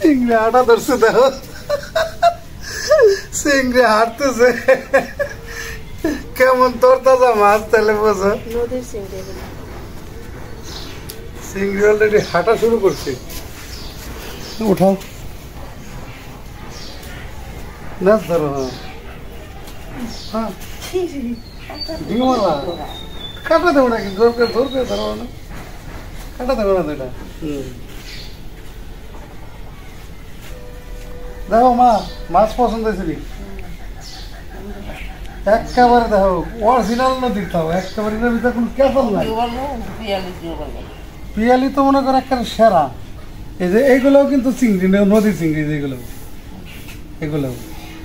চিংড়ি হাঁটা ধরছে দেখো, চিংড়ি হাঁটতেছে কেমন তোর তাজা মাছ তাহলে বোঝো। নদীর চিংড়ি, চিংড়ি অলরেডি হাঁটা শুরু করছে। উঠাও না ধরো, হ্যাঁ কাটা দেবো নাকি, জোর করে ধরো না, কাটা দেবো না তো এটা। দেখো মা, মাছ পছন্দ হয়েছিল একেবারে, দেখো অরিজিনাল নদীর খাও একেবারে, ভিতরে কোনো কেফল নাই। পিয়ালি তো মনে করো একটা সেরা। এই যে এইগুলোও কিন্তু চিংড়ি, নদীর চিংড়ি যেগুলো, এগুলো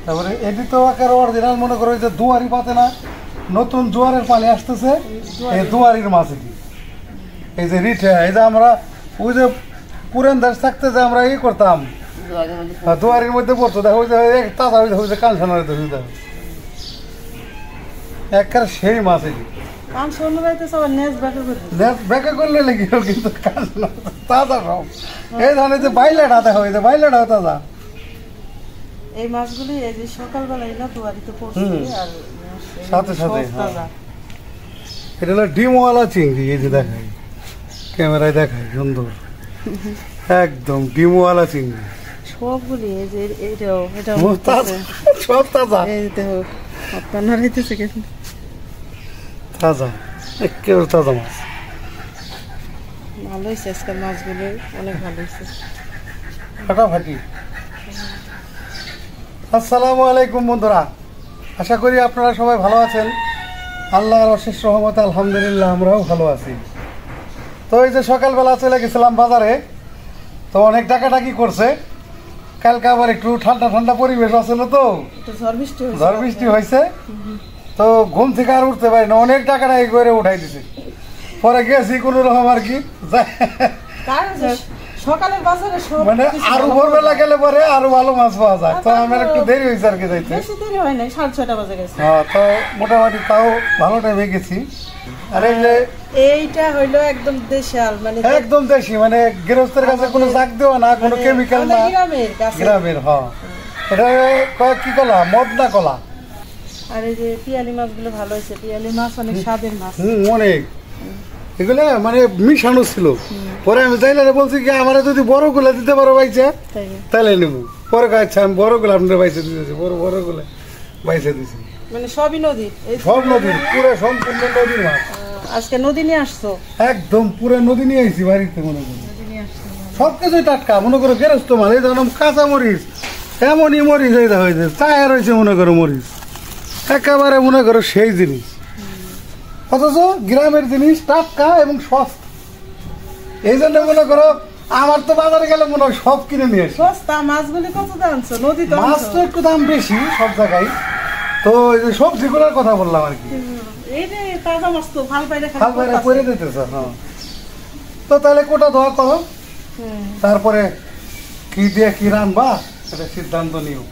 তারপরে এটি তো একেবারে অরিজিনাল মনে করো। এই যে দুয়ারি পাতে না, নতুন জোয়ারের পানি আসতেছে, এই দুয়ারির মাছ এটি। এই যে রিঠে, এই যে আমরা ওই যে পুরান দেশ থাকতে যে আমরা ই করতাম, দুয়ারির মধ্যে পড়তো, দেখো ওই যে তাজা ওই যে কানসানা একেবারে সেই মাছ এটি। ব্যাকা করলে লেগে কিন্তু তাজা সব। এই ধরনের যে বাইলাটা দেখো, এই যে বাইলাটাও তাজা। এই মাছগুলি এই যে সকালবেলা এলা দুয়ারিতে পড়ছে, আর সাথে সাথে এটা হলো ডিমওয়ালা চিংড়ি। এই যে দেখাই, ক্যামেরায় দেখাই সুন্দর, একদম ডিমওয়ালা চিংড়ি সবগুলি। এই যে এটাও সব তাজা, এই দেখো আপনার হইতেছে কেন তাজা, একেবারে তাজা মাছ। ভালো হয়েছে আজকাল মাছগুলো, অনেক ভালো হয়েছে। ফাটাফাটি। আসসালামু আলাইকুম বন্ধুরা, আশা করি আপনারা সবাই ভালো আছেন। আল্লাহর অশেষ রহমতে আলহামদুলিল্লাহ আমরাও ভালো আছি। তো এই যে সকালবেলা চলে গেছিলাম বাজারে, তো অনেক টাকাটাকি করছে। কালকে আবার একটু ঠান্ডা ঠান্ডা পরিবেশ আছিল, তো ঝড় বৃষ্টি হয়েছে, তো ঘুম থেকে আর উঠতে পারি না, অনেক টাকাটাকি করে উঠাই দিছে। পরে গেছি কোনো রকম আর কি, সকালের বাজারে মানে আরো ভোরবেলা গেলে পরে আরো ভালো মাছ পাওয়া যায়। তো আমার একটু দেরি হয়েছে আর কি যাইতে, দেরি হয় নাই, 6:30 বাজে গেছে। হ্যাঁ, তো মোটামুটি তাও ভালো টাইমে গেছি। আর এই যে এইটা হইলো একদম দেশাল, মানে একদম দেশি, মানে গৃহস্থের কাছে কোনো জাগ দেওয়া না, কোনো কেমিক্যাল না, গ্রামের। হ্যাঁ, এটা কি কলা, মদনা কলা। আর এই যে পিয়ালি মাছগুলো ভালো হয়েছে, পিয়ালি মাছ অনেক স্বাদের মাছ। অনেক, এগুলো মানে মিশানো ছিল। পরে আমি চাইলে বলছি কি আমার যদি বড় গুলা দিতে পারো বাইচা তাইলে নেবো। পরে আচ্ছা আমি বড় গুলা আপনার বাইচে দিতেছি, বড় গুলা বাইচে দিছি। মানে সবই নদী, সব নদীর, পুরো সম্পূর্ণ নদীর মাছ। আজকে নদী নিয়ে আসছো? একদম পুরো নদী নিয়ে আসছি বাড়িতে, মনে করো সবকিছুই টাটকা। মনে করো গেরস্ত মাছ, এই ধরুন কাঁচা মরিচ, এমনই মরিচ হয়েছে, চায়ের হয়েছে মনে করো মরিচ, একেবারে মনে করো সেই জিনিস। অথচ গ্রামের জিনিস টাটকা এবং সস্তা। এই জন্য মনে করো আমার তো বাজারে গেলে মনে হয় সব কিনে নিয়ে আসি। সস্তা মাছগুলি কত দাম আনছো? নদী তো মাছ তো একটু দাম বেশি সব জায়গায়। তো এই যে সবজিগুলোর কথা বললাম আর কি, এই যে তাজা মাছ তো ভাল পাইলে করে দিতেছে। হ্যাঁ, তো তাহলে কোটা ধোয়া করো, তারপরে কি দিয়ে কি রান্না সেটা সিদ্ধান্ত নিও।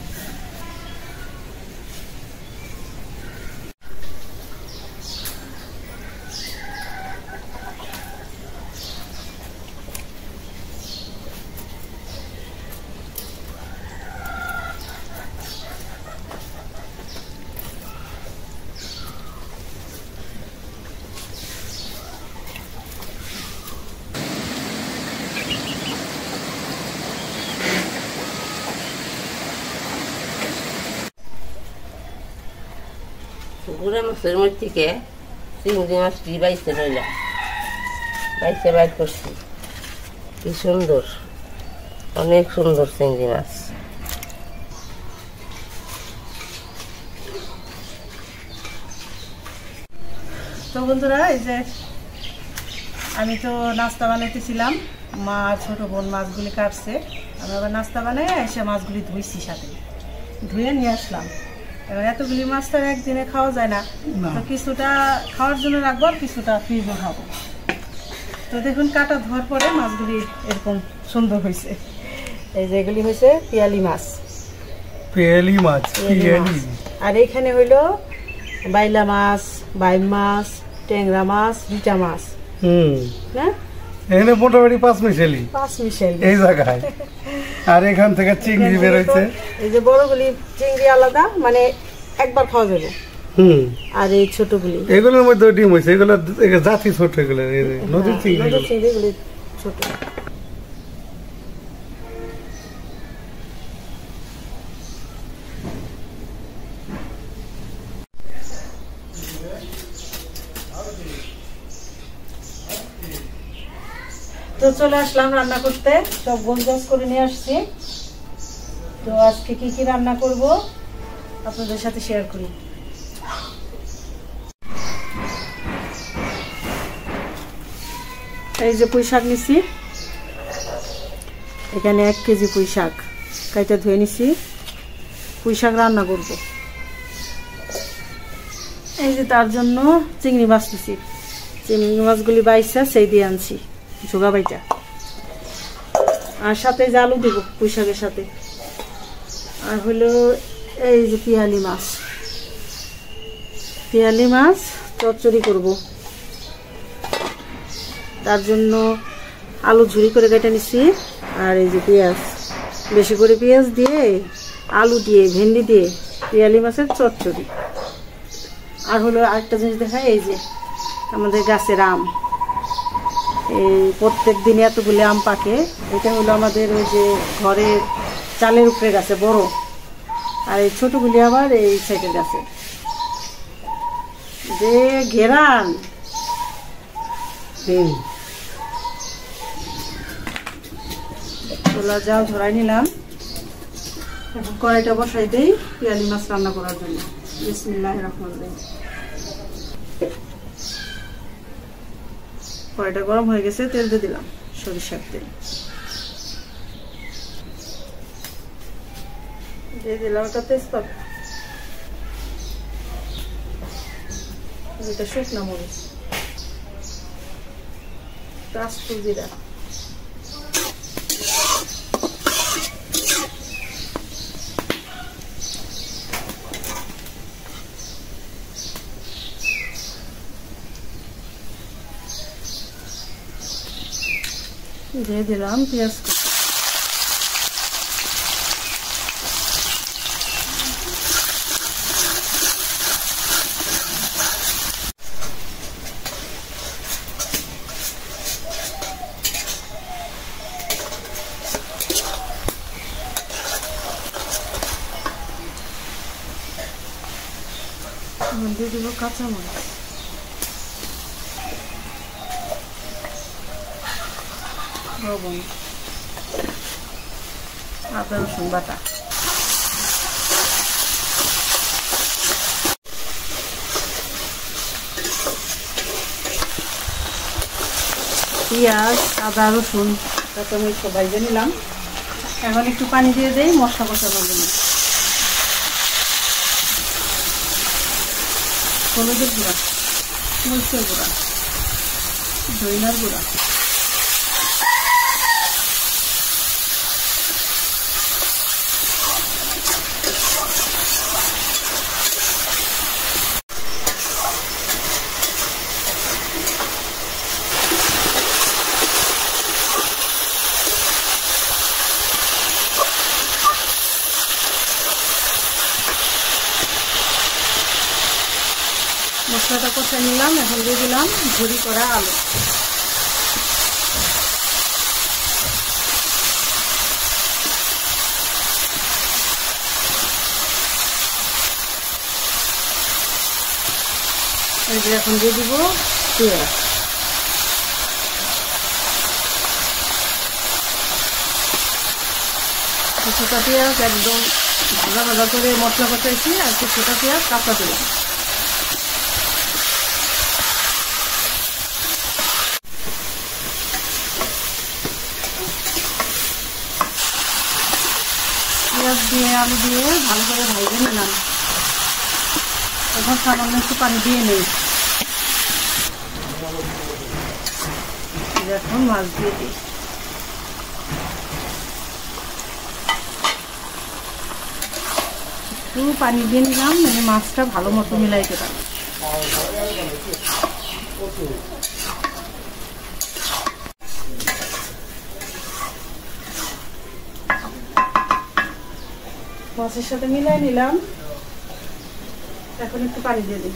গুড়া মাছের মধ্যে থেকে চিংড়ি মাছটি বাইছে রইলাম, বাইছে বাইর করছি। কি সুন্দর, অনেক সুন্দর চিংড়ি মাছ। তো বন্ধুরা, এই যে আমি তো নাস্তা বানাইতেছিলাম, মা ছোট বোন মাছগুলি কাটছে, আমি আবার নাস্তা বানাই এসে মাছগুলি ধুইছি, সাথে ধুয়ে নিয়ে আসলাম। এবার এতগুলি মাছ তো একদিনে খাওয়া যায় না, তো কিছুটা খাওয়ার জন্য রাখবো আর কিছুটা ফ্রিজে খাবো। তো দেখুন কাটা ধোয়ার পরে মাছগুলি এরকম সুন্দর হয়েছে। এই যে এগুলি হয়েছে পিয়ালি মাছ, পিয়ালি মাছ। আর এখানে হইলো বাইলা মাছ, বাইম মাছ, ট্যাংরা মাছ, রিটা মাছ। হ্যাঁ, এখানে মোটামুটি 5 মিশালি 5 মিশালি এই জায়গায়, আর এখান থেকে চিংড়ি বেরোইছে। এই যে বড়গুলি চিংড়ি আলাদা, মানে একবার খাওয়া যাবে। আর এই ছোটগুলি, এগুলোর মধ্যে ডিম হয়েছে, এগুলো জাতি ছোট, এগুলো নদীর চিংড়ি। নদীর চিংড়িগুলি ছোট। তো চলে আসলাম রান্না করতে, সব গোছগাছ করে নিয়ে আসছি। তো আজকে কি কি রান্না করব আপনাদের সাথে শেয়ার করি। এই যে পুঁই শাক নিছি, এখানে 1 কেজি পুঁই শাক কাইটা ধুয়ে নিছি। পুঁই শাক রান্না করব। এই যে তার জন্য চিংড়ি মাছ নিছি, চিংড়ি মাছগুলি বাইসা সেই দিয়ে আনছি ঝোগা বাইটা। আর সাথে যে আলু দিব পুঁই শাকের সাথে। আর হলো এই যে পিয়ালি মাছ, পিয়ালি মাছ চচ্চড়ি করব। তার জন্য আলু ঝুরি করে কেটে নিছি। আর এই যে পেঁয়াজ, বেশি করে পেঁয়াজ দিয়ে, আলু দিয়ে, ভেন্ডি দিয়ে পিয়ালি মাছের চচ্চড়ি। আর হলো আরেকটা জিনিস দেখাই, এই যে আমাদের গাছের আম, এই প্রত্যেক দিন এতগুলি আম পাকে। এটা হলো আমাদের ওই যে ঘরের চালের উপরে গাছে বড়, আর এই ছোটগুলি আবার এই সাইডের গাছে। যে ঘেরান তোলা জাল ধরাই নিলাম। এখন কড়াইটা বসাই দেই পিয়ালি মাছ রান্না করার জন্য। বিসমিল্লাহির রহমানির রহিম। কড়াইটা গরম হয়ে গেছে, তেল দিয়ে দিলাম, সরিষার তেল দিয়ে দিলাম। একটা তেজপাতা, এটা শুকনা মরিচ, আস্ত জিরা, দিয়ে দিলাম পেঁয়াজ কুচি। দিয়ে দিব কাঁচামরিচ, লবণ, আদা রসুন বাটা। পেঁয়াজ, আদা রসুন, কাঁচামরিচ ভেজে নিলাম। এখন একটু পানি দিয়ে দেই মশলা কষানোর জন্য। হলুদের গুঁড়া, মরিচের গুঁড়া, ধনিয়ার গুঁড়া, মশলাটা কষে নিলাম। এখন দিয়ে দিলাম ঝুরি করা আলু। এই যে এখন দিয়ে দিব পেঁয়াজ। ছোটা পেঁয়াজ একদম ভাজা ভাজা করে মশলা কষাইছি, আর ছোটা পেঁয়াজ কাঁচা দিলাম। পেঁয়াজ দিয়ে আলু দিয়ে ভালো করে ভেজে নিলাম। এখন সামান্য একটু পানি দিয়ে নেই। এখন মাছ দিয়ে দিই। একটু পানি দিয়ে নিলাম, মানে মাছটা ভালো মতো মিলাইতে পারি। মাছের সাথে মিলাই নিলাম। এখন একটু পানি দিয়ে দিই।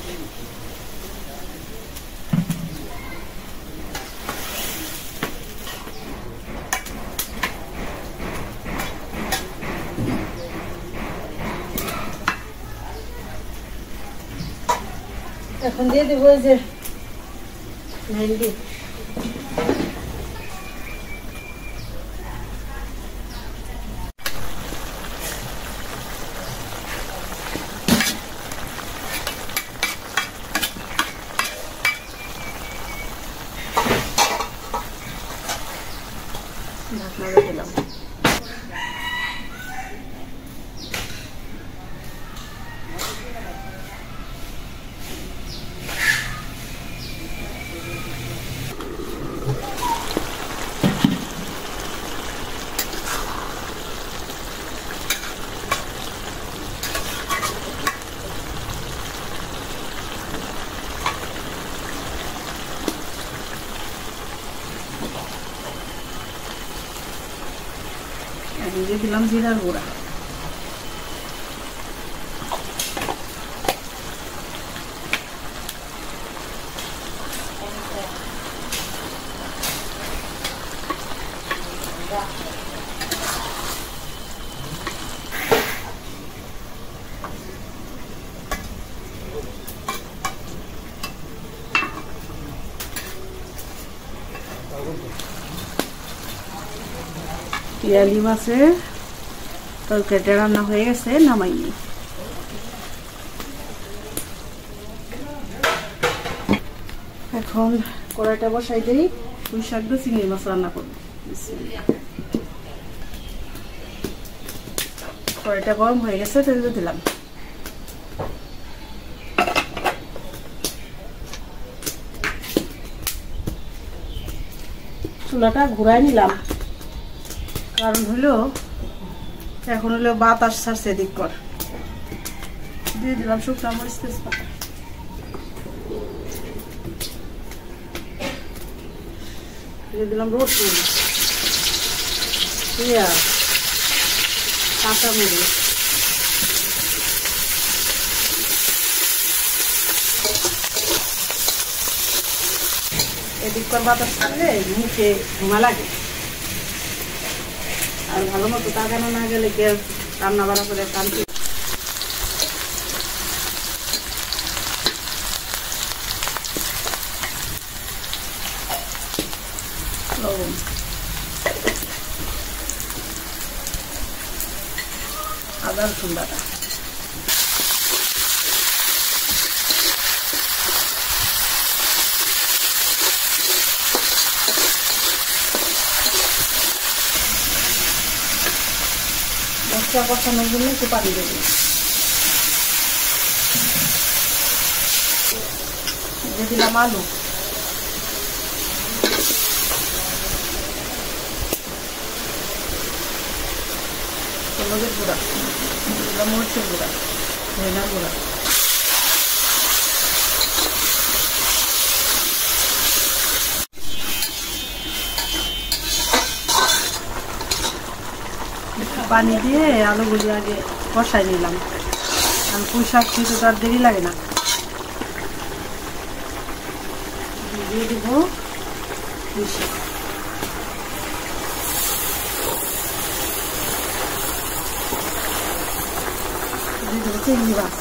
এখন দিয়ে দেবো এই যে ভেন্ডি। ঢাকনা দিয়ে দিলাম। দিয়ে দিলাম জিরার গুঁড়া। পিয়ালি মাছের তরকারিটা রান্না হয়ে গেছে, নামাইনি। এখন কড়াইটা বসাই দিই, পুঁই শাক দিয়ে চিংড়ি মাছ রান্না করবো। কড়াইটা গরম হয়ে গেছে, তেল দিয়ে দিলাম। চুলাটা ঘুরাই নিলাম, কারণ হলো এখন হলো বাতাস ছাড়ছে এদিক কর। দিয়ে দিলাম শুকনো মরিচ, তেজপাতা। দিয়ে দিলাম রসুন, পেঁয়াজ, কাঁচামরিচ, এদিক কর বাতাস ছাড়লে মুখে ধোঁয়া লাগে, আর ভালো মতো তাকানো না গেলে গ্যাস রান্না বান্না করে শান্তি। লবণ, আদা রসুন বাটা, মশলা কষানোর জন্য একটু পানি দেব। দিয়ে দিলাম আলু, হলুদের গুঁড়া, দিলাম মরিচের গুঁড়া, ধনিয়া গুঁড়া, পানি দিয়ে আলুগুলি আগে কষাই নিলাম, কারণ পুঁই শাক খেতে তো আর দেরি লাগে না। দিয়ে দেবো পুঁই শাক, দিয়ে দেবো চিংড়ি মাছ,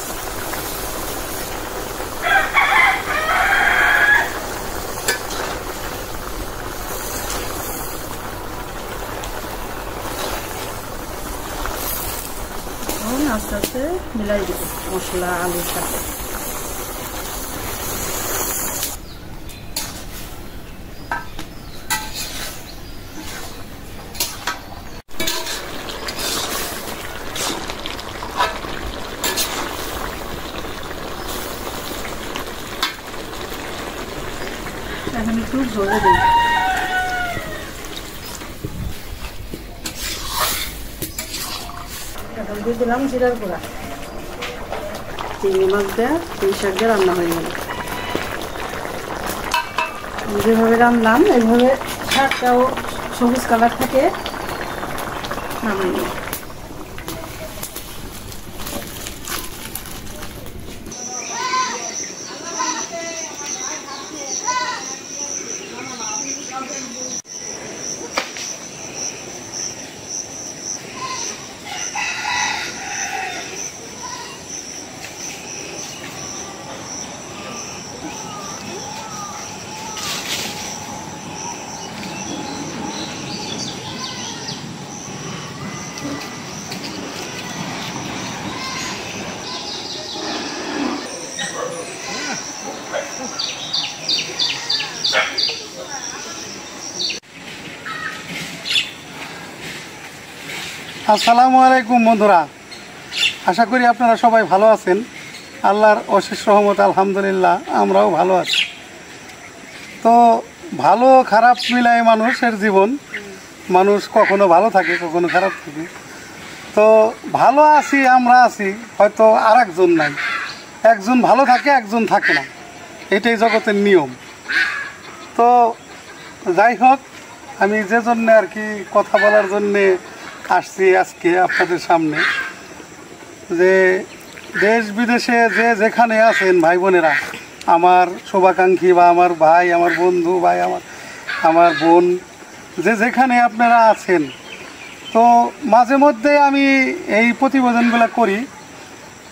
আস্তে আস্তে মিলাই দেব মশলা আলুর সাথে। এখন একটু ঝোলে দিই। এখন দিয়ে দিলাম জিরার গুঁড়া। চিংড়ি মাছ দিয়ে পুঁই শাক দিয়ে রান্না হয়ে গেল। যেভাবে রান্নাম এইভাবে শাকটাও সবুজ কালার থাকে, নামিয়ে নিই। আসসালামু আলাইকুম বন্ধুরা, আশা করি আপনারা সবাই ভালো আছেন। আল্লাহর অশেষ রহমত আলহামদুলিল্লাহ আমরাও ভালো আছি। তো ভালো খারাপ মিলায় মানুষের জীবন, মানুষ কখনো ভালো থাকে কখনো খারাপ থাকে। তো ভালো আছি আমরা আছি, হয়তো আর একজন নাই, একজন ভালো থাকে একজন থাকে না, এটাই জগতের নিয়ম। তো যাই হোক, আমি যে জন্যে আর কি কথা বলার জন্যে আসছি আজকে আপনাদের সামনে, যে দেশ বিদেশে যে যেখানে আছেন ভাই বোনেরা, আমার শুভাকাঙ্ক্ষী বা আমার ভাই, আমার বন্ধু ভাই, আমার বোন, যে যেখানে আপনারা আছেন, তো মাঝে মধ্যে আমি এই প্রতিবেদনগুলো করি।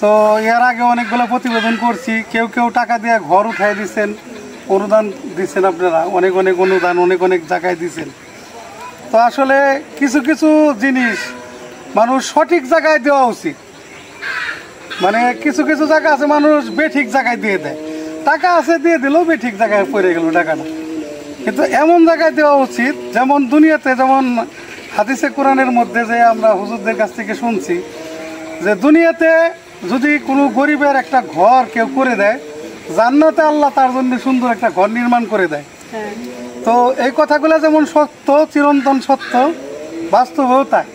তো এর আগে অনেকগুলো প্রতিবেদন করছি, কেউ কেউ টাকা দিয়ে ঘর উঠাই দিচ্ছেন, অনুদান দিচ্ছেন, আপনারা অনেক অনেক অনুদান অনেক অনেক জায়গায় দিচ্ছেন। তো আসলে কিছু কিছু জিনিস মানুষ সঠিক জায়গায় দেওয়া উচিত। মানে কিছু কিছু জায়গা আছে মানুষ বেঠিক জায়গায় দিয়ে দেয়, টাকা আছে দিয়ে দিলেও বেঠিক জায়গায় পড়ে গেল টাকাটা। কিন্তু এমন জায়গায় দেওয়া উচিত, যেমন দুনিয়াতে, যেমন হাদিসে কোরআনের মধ্যে যে আমরা হুজুরদের কাছ থেকে শুনছি, যে দুনিয়াতে যদি কোনো গরিবের একটা ঘর কেউ করে দেয়, জান্নাতে আল্লাহ তার জন্য সুন্দর একটা ঘর নির্মাণ করে দেয়। তো এই কথাগুলো যেমন সত্য, চিরন্তন সত্য, বাস্তবেও তাই।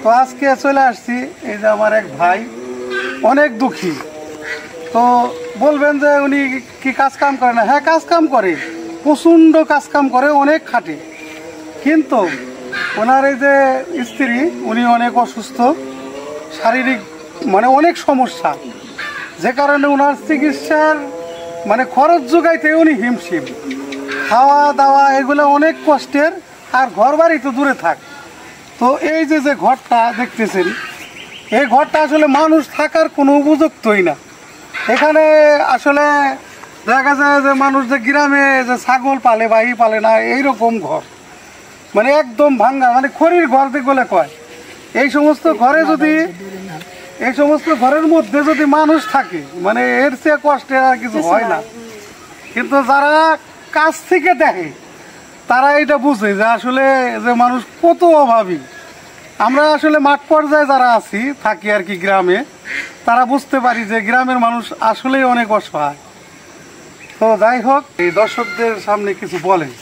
তো আজকে চলে আসছি, এই যে আমার এক ভাই অনেক দুঃখী। তো বলবেন যে উনি কি কাজ কাম করে না? হ্যাঁ, কাজ কাম করে, প্রচণ্ড কাজ কাম করে, অনেক খাটে। কিন্তু ওনার এই যে স্ত্রী, উনি অনেক অসুস্থ, শারীরিক মানে অনেক সমস্যা, যে কারণে ওনার চিকিৎসার মানে খরচ যোগাইতে উনি হিমশিম, খাওয়া দাওয়া এগুলো অনেক কষ্টের, আর ঘর বাড়ি তো দূরে থাক। তো এই যে যে ঘরটা দেখতেছেন, এই ঘরটা আসলে মানুষ থাকার কোনো উপযুক্তই না। এখানে আসলে দেখা যায় যে মানুষ যে গ্রামে যে ছাগল পালে বা ই পালে না, এইরকম ঘর, মানে একদম ভাঙ্গা, মানে খড়ির ঘর যেগুলো কয়, এই সমস্ত ঘরে যদি, এই সমস্ত ঘরের মধ্যে যদি মানুষ থাকে, মানে এর চেয়ে কষ্টের আর কিছু হয় না। কিন্তু যারা কাছ থেকে দেখে তারা এটা বুঝে যে আসলে যে মানুষ কত অভাবী। আমরা আসলে মাঠ পর্যায়ে যারা আছি, থাকি আর কি গ্রামে, তারা বুঝতে পারি যে গ্রামের মানুষ আসলেই অনেক অসহায়। তো যাই হোক, এই দর্শকদের সামনে কিছু বলেন,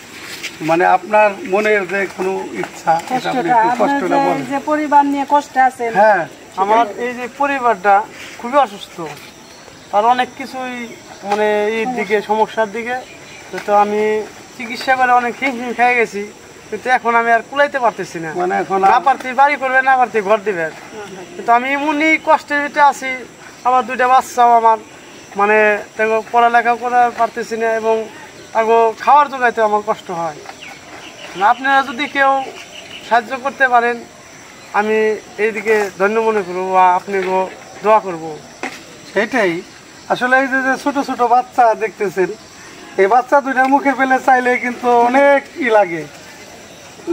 মানে আপনার মনের যে কোনো ইচ্ছা, এটা আপনি একটু কষ্টটা বলেন। যে পরিবার নিয়ে কষ্টে আছেন। হ্যাঁ, আমার এই যে পরিবারটা খুবই অসুস্থ, আর অনেক কিছুই মানে এর দিকে সমস্যার দিকে, তো আমি চিকিৎসা করে অনেক হিমশিম খেয়ে গেছি, কিন্তু এখন আমি আর কুলাইতে পারতেছি না। মানে এখন না পারছি বাড়ি করবে, না পারছি ঘর দিবে, কিন্তু আমি এমনই কষ্টের ভিতরে আছি। আবার দুইটা বাচ্চাও আমার, মানে তাকে পড়ালেখাও করা পারতেছি না, এবং তাকে খাওয়ার জোগাইতে আমার কষ্ট হয়। আপনারা যদি কেউ সাহায্য করতে পারেন, আমি এইদিকে ধন্য মনে করবো, বা আপনাকেও দোয়া করবো। সেটাই আসলে এই যে ছোট ছোট বাচ্চা দেখতেছেন, এই বাচ্চা দুইটার মুখের পেলে চাইলে কিন্তু অনেক ই লাগে,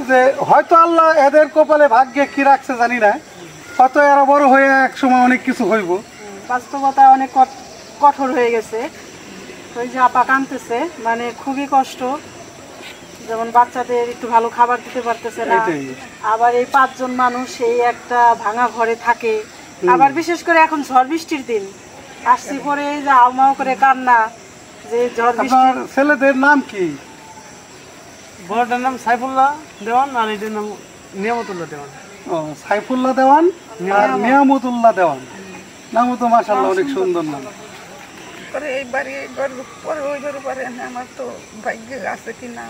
যে হয়তো আল্লাহ এদের কপালে ভাগ্যে কি রাখছে জানি না, হয়তো এরা বড় হয়ে এক সময় অনেক কিছু হইব। বাস্তবতা অনেক কঠোর হয়ে গেছে। ওই যে আপা কাঁদতেছে, মানে খুবই কষ্ট। যেমন বাচ্চাদের একটু ভালো খাবার দিতে পারতেছে না, এটাই। আবার এই 5 জন মানুষ এই একটা ভাঙা ঘরে থাকে, আবার বিশেষ করে এখন ঝড় বৃষ্টির দিন আসছি, পরে এই যে হাউমাউ করে কান্না, যে ঝড় বৃষ্টি। আপনার ছেলেদের নাম কি? বড়টার নাম সাইফুল্লাহ দেওয়ান, আর এটার নাম নিয়ামতুল্লাহ দেওয়ান। ও, সাইফুল্লাহ দেওয়ান আর নিয়ামতুল্লাহ দেওয়ান। নাম তো মাশাআল্লাহ অনেক সুন্দর নাম। করে এই বাড়ি ঘর পরে ওই ঘর পরে আমার তো ভাগ্য আছে কি না।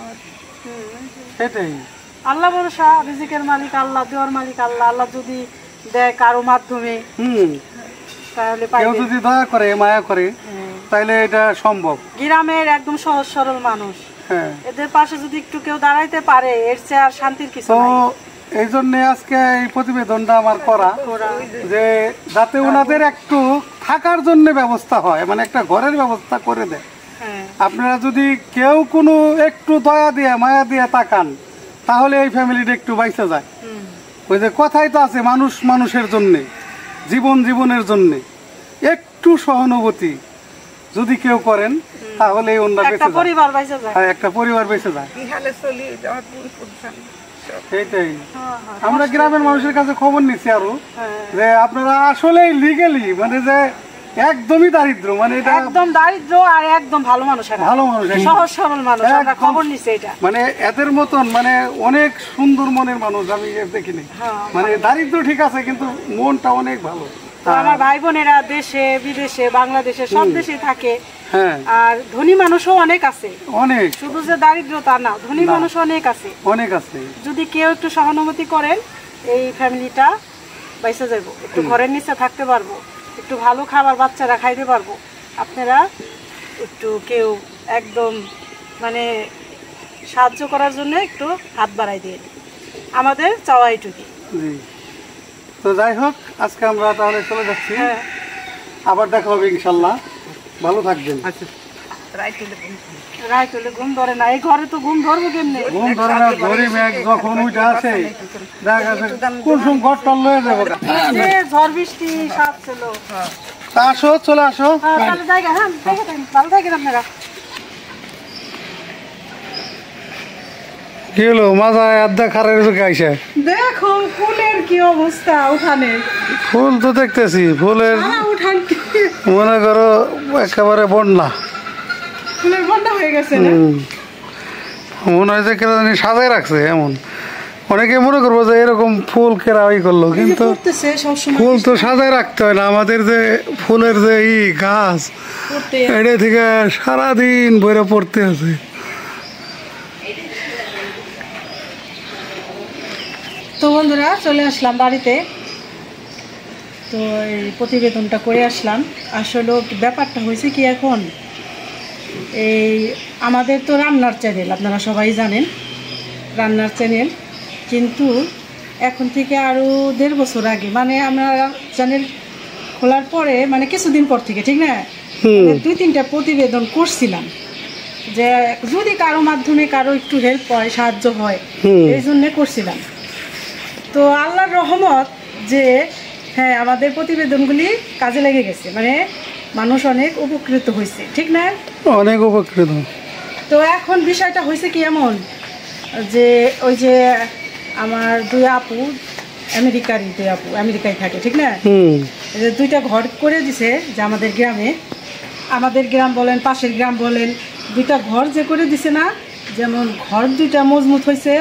সেটাই, আল্লাহ ভরসা, রিজিকের মালিক আল্লাহ, দেওয়ার মালিক আল্লাহ। আল্লাহ যদি দেয় কারো মাধ্যমে, তাহলে কেউ পাইবে। যদি দয়া করে মায়া করে তাইলে এটা সম্ভব। গ্রামের একদম সহজ সরল মানুষ, হ্যাঁ, এদের পাশে যদি একটু কেউ দাঁড়াইতে পারে, এর চেয়ে আর শান্তির কিছু তো নাই। এই জন্য আজকে এই প্রতিবেদনটা আমার করা, যে যাতে ওনাদের একটু থাকার জন্য ব্যবস্থা হয়, মানে একটা ঘরের ব্যবস্থা করে দেয়। হ্যাঁ, আপনারা যদি কেউ কোনো একটু দয়া দিয়ে মায়া দিয়ে তাকান, তাহলে এই ফ্যামিলিটা একটু বাইসে যায়। ওই যে কথাই তো আছে, মানুষ মানুষের জন্যে, জীবন জীবনের জন্যে, একটু সহানুভূতি যদি কেউ করেন, তাহলে ওনারা একটা বেঁচে যায়। পরিবার বাইসে যায়। হ্যাঁ, একটা পরিবার বেঁচে যায়। কি হালে চলি আমার পুরো পরিশ্রম। সব। এইটাই আমরা গ্রামের মানুষের কাছে খবর নিচ্ছি আরো যে আপনারা আসলেই লিগেলি মানে যে একদমই দারিদ্র, মানে এটা একদম দারিদ্র আর একদম ভালো মানুষ এরা। ভালো মানুষ একদম। সহজ সরল মানুষ, আমরা একদম। খবর নিছি এটা। মানে এদের মতন মানে অনেক সুন্দর মনের মানুষ আমি এর দেখিনি। মানে দারিদ্র ঠিক আছে কিন্তু মনটা অনেক ভালো। তো আমার ভাই বোনেরা দেশে বিদেশে বাংলাদেশে সব দেশে থাকে। হ্যাঁ আর ধনী মানুষও অনেক আছে, অনেক শুধু যে দারিদ্র তা না, ধনী মানুষ অনেক আছে। অনেক আছে। যদি কেউ একটু সহানুভূতি করেন এই ফ্যামিলিটা বাইসে যাবো, একটু ঘরের নিচে থাকতে পারবো, একটু ভালো খাবার বাচ্চারা খাইতে পারবো। আপনারা একটু কেউ একদম মানে সাহায্য করার জন্য একটু হাত বাড়াই দিয়ে আমাদের চাওয়া এইটুকুই। জি, তো যাই হোক আজকে আমরা তাহলে চলে যাচ্ছি। হ্যাঁ, আবার দেখা হবে ইনশাল্লাহ। ভালো থাকবেন। রাইতে ঘুম রায় চলে ঘুম ধরে না, এই ঘরে তো ঘুম ধরবো কেমনে? ঘুম ধরে না, গরিব এক যখন উঠে আসে দেখা গেছে কোন সময় ঘর টল লয়ে যাবো। যে ঝড় বৃষ্টি সাপ ছিল। তা আসো, চলে আসো। তাহলে জায়গা, হ্যাঁ ভালো থাকেন আপনারা। কি হলো মাথায় আড্ডা খারের চোখে আইসা? দেখো ফুলের কি অবস্থা উঠানে। ফুল তো দেখতেছি, ফুলের উঠান মনে করো একেবারে বন্যা। ফুলের বন্যা হয়ে গেছে না? মনে হয় যে কেরা জানি সাজায় রাখছে এমন। অনেকে মনে করবো যে এরকম ফুল কেরা ওই করলো, কিন্তু করতেছে সবসময় ফুল তো সাজায় রাখতে হয় না। আমাদের যে ফুলের যে গাছ করতে। এটা থেকে সারাদিন বইরে পড়তে আছে। তো বন্ধুরা চলে আসলাম বাড়িতে, তো এই প্রতিবেদনটা করে আসলাম। আসলে ব্যাপারটা হয়েছে কি, এখন এই আমাদের তো রান্নার চ্যানেল আপনারা সবাই জানেন, রান্নার চ্যানেল, কিন্তু এখন থেকে আরও 1.5 বছর আগে মানে আমরা চ্যানেল খোলার পরে মানে কিছুদিন পর থেকে, ঠিক না, 2-3টা প্রতিবেদন করছিলাম যে যদি কারো মাধ্যমে কারো একটু হেল্প হয়, সাহায্য হয়, এই জন্যে করছিলাম। তো আল্লাহর রহমত যে হ্যাঁ আমাদের প্রতিবেদনগুলি কাজে লেগে গেছে, মানে মানুষ অনেক উপকৃত হয়েছে, ঠিক না? অনেক উপকৃত। তো এখন বিষয়টা হয়েছে কি এমন যে ওই যে আমার 2 আপু আমেরিকারই, 2 আপু আমেরিকায় থাকে, ঠিক না, এই যে 2টা ঘর করে দিছে যে আমাদের গ্রামে, আমাদের গ্রাম বলেন পাশের গ্রাম বলেন, 2টা ঘর যে করে দিছে না, যেমন ঘর 2টা মজবুত হয়েছে,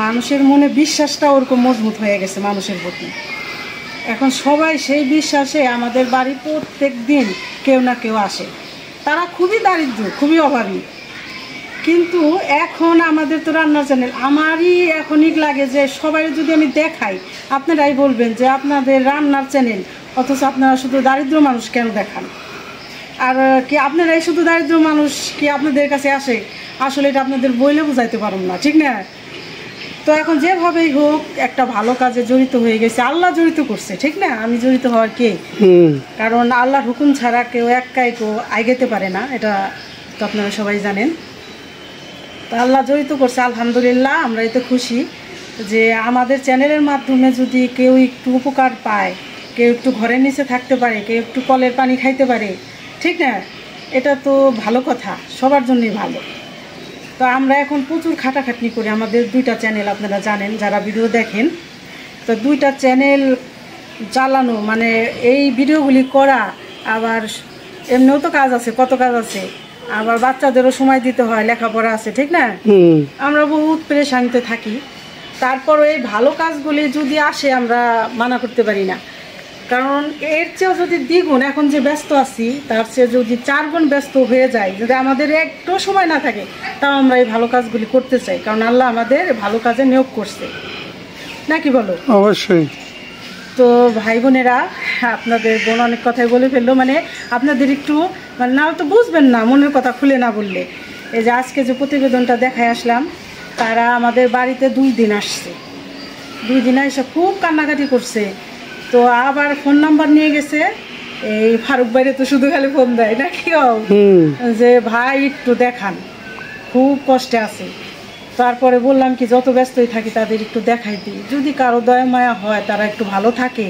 মানুষের মনে বিশ্বাসটা ওরকম মজবুত হয়ে গেছে মানুষের প্রতি। এখন সবাই সেই বিশ্বাসে আমাদের বাড়ি প্রত্যেক দিন কেউ না কেউ আসে। তারা খুবই দারিদ্র, খুবই অভাবী, কিন্তু এখন আমাদের তো রান্নার চ্যানেল, আমারই এখনই লাগে যে সবাই যদি আমি দেখাই আপনারাই বলবেন যে আপনাদের রান্নার চ্যানেল, অথচ আপনারা শুধু দারিদ্র মানুষ কেন দেখান? আর কি আপনারাই শুধু দারিদ্র মানুষ কি আপনাদের কাছে আসে? আসলে এটা আপনাদের বইলে বুঝাইতে পারব না, ঠিক না? তো এখন যেভাবেই হোক একটা ভালো কাজে জড়িত হয়ে গেছে, আল্লাহ জড়িত করছে, ঠিক না, আমি জড়িত হওয়ার কে? কারণ আল্লাহর হুকুম ছাড়া কেউ একাই কেউ আগাইতে পারে না, এটা তো আপনারা সবাই জানেন। তো আল্লাহ জড়িত করছে, আলহামদুলিল্লাহ, আমরা এতে খুশি যে আমাদের চ্যানেলের মাধ্যমে যদি কেউ একটু উপকার পায়, কেউ একটু ঘরের নিচে থাকতে পারে, কেউ একটু কলের পানি খাইতে পারে, ঠিক না, এটা তো ভালো কথা, সবার জন্যই ভালো। তো আমরা এখন প্রচুর খাটাখাটনি করি, আমাদের 2টা চ্যানেল আপনারা জানেন যারা ভিডিও দেখেন, তো 2টা চ্যানেল চালানো মানে এই ভিডিওগুলি করা, আবার এমনিও তো কাজ আছে, কত কাজ আছে, আবার বাচ্চাদেরও সময় দিতে হয়, লেখাপড়া আছে, ঠিক না, আমরা বহুত পেরেশানিতে থাকি। তারপর এই ভালো কাজগুলি যদি আসে আমরা মানা করতে পারি না, কারণ এর চেয়েও যদি দ্বিগুণ এখন যে ব্যস্ত আছি তার চেয়ে যদি 4 গুণ ব্যস্ত হয়ে যায়, যদি আমাদের একটু সময় না থাকে, তাও আমরা এই ভালো কাজগুলি করতে চাই, কারণ আল্লাহ আমাদের ভালো কাজে নিয়োগ করছে, নাকি বলো? অবশ্যই। তো ভাই বোনেরা, আপনাদের বোন অনেক কথাই বলে ফেললো, মানে আপনাদের একটু মানে না তো বুঝবেন না মনের কথা খুলে না বললে। এই যে আজকে যে প্রতিবেদনটা দেখায় আসলাম, তারা আমাদের বাড়িতে 2 দিন আসছে, 2 দিন এসে খুব কান্নাকাটি করছে। তো আবার ফোন নাম্বার নিয়ে গেছে, এই ফারুক ভাইরে তো শুধু খালি ফোন দেয় নাকি, যে ভাই একটু দেখান, খুব কষ্টে আছে। তারপরে বললাম কি যত ব্যস্তই থাকি তাদের একটু দেখাই দিই, যদি কারো দয়া মায়া হয় তারা একটু ভালো থাকে,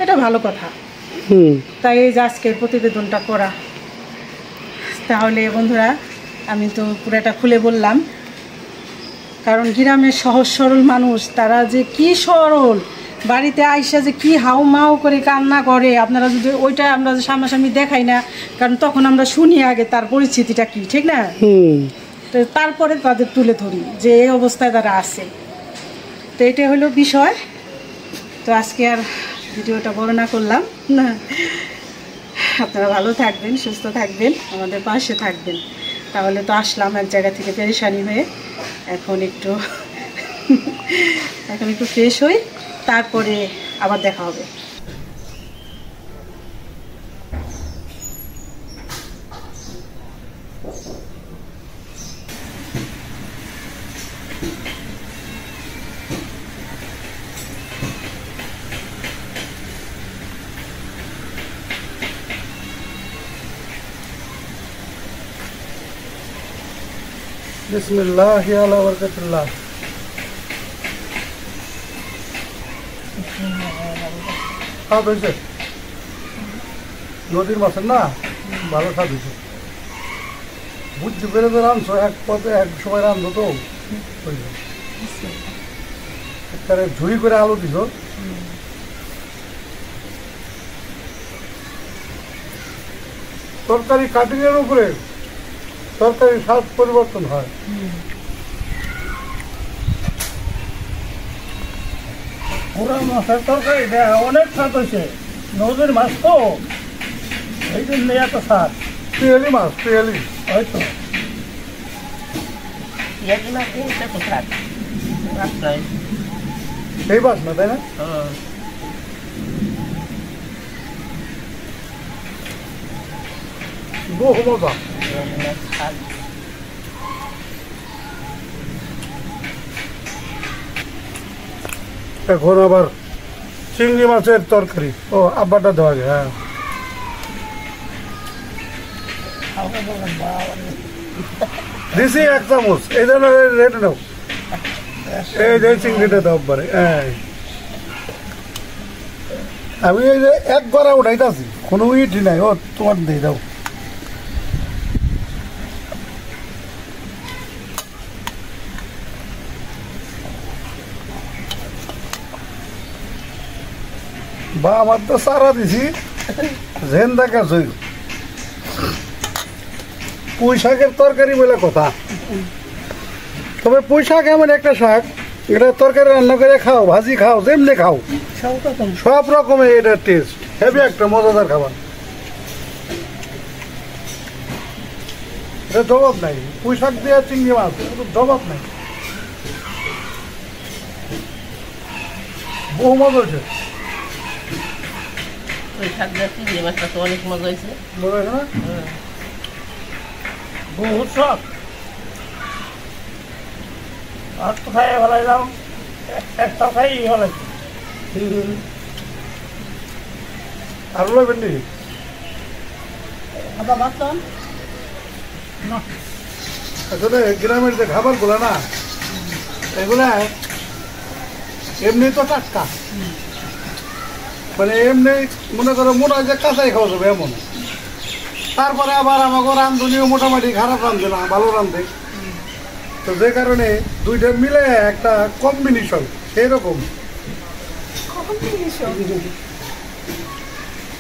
এটা ভালো কথা। তাই এই যে আজকের প্রতিবেদনটা করা। তাহলে বন্ধুরা আমি তো পুরোটা খুলে বললাম, কারণ গ্রামের সহজ সরল মানুষ, তারা যে কি সরল, বাড়িতে আইসা যে কি হাউ মাউ করে কান্না করে, আপনারা যদি ওইটা আমরা সামনাসামনি দেখাই না, কারণ তখন আমরা শুনি আগে তার পরিস্থিতিটা কি, ঠিক না? তো তারপরে তাদের তুলে ধরি যে এই অবস্থায় তারা আছে। তো এটাই হলো বিষয়। তো আজকে আর ভিডিওটা বড় না করলাম না, আপনারা ভালো থাকবেন, সুস্থ থাকবেন, আমাদের পাশে থাকবেন। তাহলে তো আসলাম এক জায়গা থেকে পেরেশানি হয়ে, এখন একটু ফ্রেশ হই, তারপরে আবার দেখা হবে। বিসমিল্লাহি আলা বারাকাতুল্লাহ। স্বাদ হয়েছে নদীর মাছের না, ভালো স্বাদ হয়েছে। বুঝতে পেরে তো রাঁধছো, এক পথে এক সময় রাঁধো তো একবারে ঝুড়ি করে আলু দিছ। তরকারি কাটিং এর উপরে তরকারির স্বাদ পরিবর্তন হয়। পুরা মাছের তরকারি অনেক স্বাদ হয়েছে, নদীর মাছ তো এই জন্য এত স্বাদ। পিয়ালি মাছ, পিয়ালি হয়তো পেঁয়াজি মাছ এটা তো স্বাদ রাস্তায়। সেই মাছ না, তাই না? বহু মজা। স্বাদ এখন আবার চিংড়ি মাছের তরকারি। ও আব্বাটা দেওয়া যায়। হ্যাঁ, দিছি 1 চামচ। এই ধরনের রেট নাও, এই যে চিংড়িটা দাও পারে। আমি এই যে এক গড়া উঠাইতেছি, কোনো ইটি নাই। ও তোমার দিয়ে দাও। বা আমার তো সারা দিছি জেন দেখা জয়। পুঁই শাকের তরকারি বলে কথা। তবে পুঁই শাক এমন একটা শাক, এটা তরকারি রান্না করে খাও, ভাজি খাও, যেমনি খাও, সব রকমের এটা টেস্ট। হেভি একটা মজাদার খাবার, এটা জবাব নাই। পুঁই শাক দিয়ে চিংড়ি মাছ, জবাব নাই। বহু মজা হয়েছে। ওই শাক দিয়ে চিংড়ি মাছটা তো অনেক মজা হয়েছে। মজা হয়েছে না? বহুত শখ। আর তো খাই ফেলাইলাম, একটা খাই ফেলাইছি। আরো লাগবেন নি? আবার বাতন আসলে গ্রামের যে খাবারগুলো না, এগুলা এমনি তো টাটকা, মানে এমনি মনে করো মোটা যে কাঁচাই খাওয়া যাবে এমন। তারপরে আবার আমাকে রান্ধনিও মোটামুটি খারাপ রান্ধে না, ভালো রান্ধে। তো যে কারণে দুইটা মিলে একটা কম্বিনেশন, সেইরকম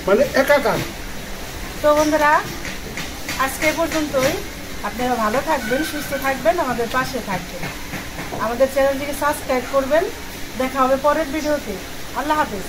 মানে একাকার। তো বন্ধুরা, আজকে পর্যন্তই। আপনারা ভালো থাকবেন, সুস্থ থাকবেন, আমাদের পাশে থাকবেন, আমাদের চ্যানেলটিকে সাবস্ক্রাইব করবেন। দেখা হবে পরের ভিডিওতে। আল্লাহ হাফেজ।